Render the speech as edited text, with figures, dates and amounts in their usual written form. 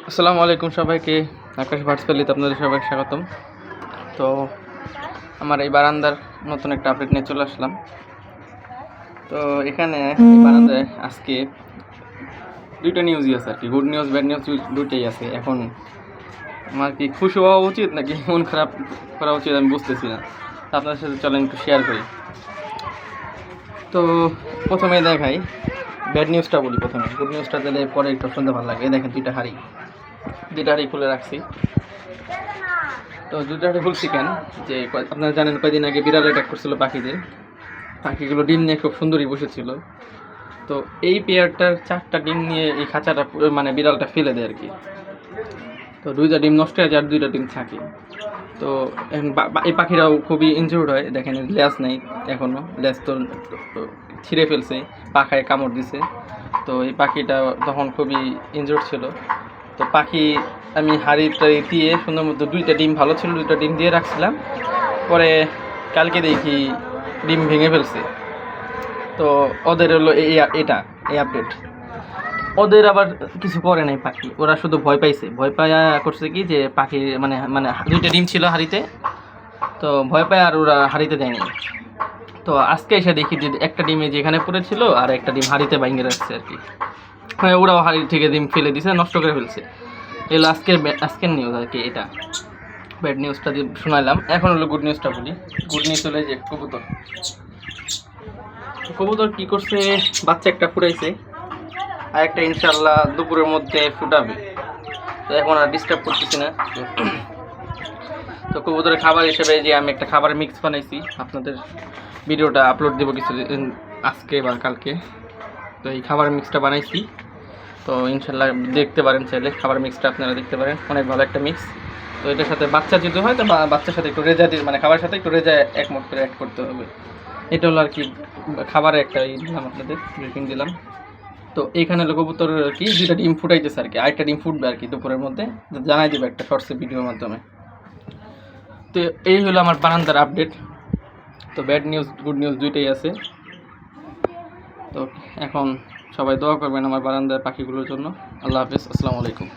আসসালামু আলাইকুম সবাইকে। আকাশ ভার্চুয়ালিতে আপনাদের সবাইকে স্বাগতম। তো আমার এই বারান্দার নতুন একটা আপডেট নিয়ে চলে আসলাম। তো এখানে এই বারান্দায় আজকে দুইটা নিউজই আছে আর কি, গুড নিউজ ব্যাড নিউজ দুইটাই আছে। এখন আমার কি খুশি হওয়া উচিত নাকি মন খারাপ করা উচিত আমি বুঝতেছি না। আপনাদের সাথে চলেন একটু শেয়ার করি। তো প্রথমে দেখাই ব্যাড নিউজটা বলি প্রথমে, গুড নিউজটা দিলে পরে একটু শুনতে ভালো লাগে। দেখেন দুইটা হাঁড়ি খুলে রাখছি। তো দুইটা হাঁড়ি খুলছি কেন, যে আপনারা জানেন কয়েকদিন আগে বিড়াল অ্যাটাক করছিল পাখিগুলো ডিম নিয়ে খুব সুন্দরই বসেছিল। তো এই পেয়ারটার 4টা ডিম নিয়ে এই খাঁচাটা মানে বিড়ালটা ফেলে দেয় আর কি। তো 2টা ডিম নষ্ট হয়ে যায় আর 2টা ডিম থাকে। তো এই পাখিরাও খুবই ইনজিউর্ড হয়। দেখেন লেজ নেই এখনও, লেজ তো ছিঁড়ে ফেলছে, পাখায় কামড় দিছে। তো এই পাখিটা তখন খুবই ইনজিউর্ড ছিল। তো পাখি আমি হাঁড়িটা দিয়ে সুন্দর মতো 2টা ডিম ভালো ছিল, 2টা ডিম দিয়ে রাখছিলাম। পরে কালকে দেখি ডিম ভেঙে ফেলছে। তো ওদের হলো এই আপডেট। ওদের আবার কিছু করে নাই পাখি, ওরা শুধু ভয় পাইছে। ভয় পায়া করছে কি, যে পাখি মানে মানে 2টা ডিম ছিল হাঁড়িতে, তো ভয় পায় আর ওরা হাঁড়িতে দেয়নি। তো আজকে এসে দেখি যে একটা ডিমে যেখানে পড়েছিল আর একটা ডিম হাঁড়িতে বাইঙ্গে রাখছে আর কি। মানে ওরাও হাঁড়ি থেকে ডিম ফেলে দিছে, নষ্ট করে ফেলছে। এগুলো আজকের নিউজ আর কি। এটা ব্যাড নিউজটা দিয়ে শোনালাম। এখন হলো গুড নিউজটা বলি। গুড নিউজ হলো যে কবুতর কী করছে, বাচ্চা একটা ফুটাইছে আর একটা ইনশাল্লাহ দুপুরের মধ্যে ফুটাবে। তো এখন আর ডিস্টার্ব করতেছি না। তো কবুতরের খাবার হিসেবে যে আমি একটা খাবারের মিক্স বানাইছি, আপনাদের ভিডিওটা আপলোড দেবো কিছুদিন আজকে বা কালকে। তো এই খাবার মিক্সটা বানাইছি, তো ইনশাল্লাহ দেখতে পারেন, চাইলে খাবার মিক্সটা আপনারা দেখতে পারেন, অনেক ভালো একটা মিক্স। তো এটার সাথে বাচ্চা যদি হয় তো বাচ্চার সাথে একটু রেজা মানে খাবারের সাথে একটু রেজা একমত করে অ্যাড করতে হবে। এটা হলো আর কি খাবারের একটা দিলাম, আপনাদের ব্রিফিং দিলাম। তো এইখানে কবুতর কি 2টা ডিম ফুটাইতেছে আর কি, আরেকটা ডিম ফুটবে আর কি দুপুরের মধ্যে, জানাই দেবে একটা শর্টসে ভিডিওর মাধ্যমে। তো এই হলো আমার বারান্দার আপডেট। তো ব্যাড নিউজ গুড নিউজ দুইটাই আছে। তো এখন সবাই দোয়া করবেন আমার বারান্দার পাখিগুলোর জন্য। আল্লাহ হাফেজ, আসসালামু আলাইকুম।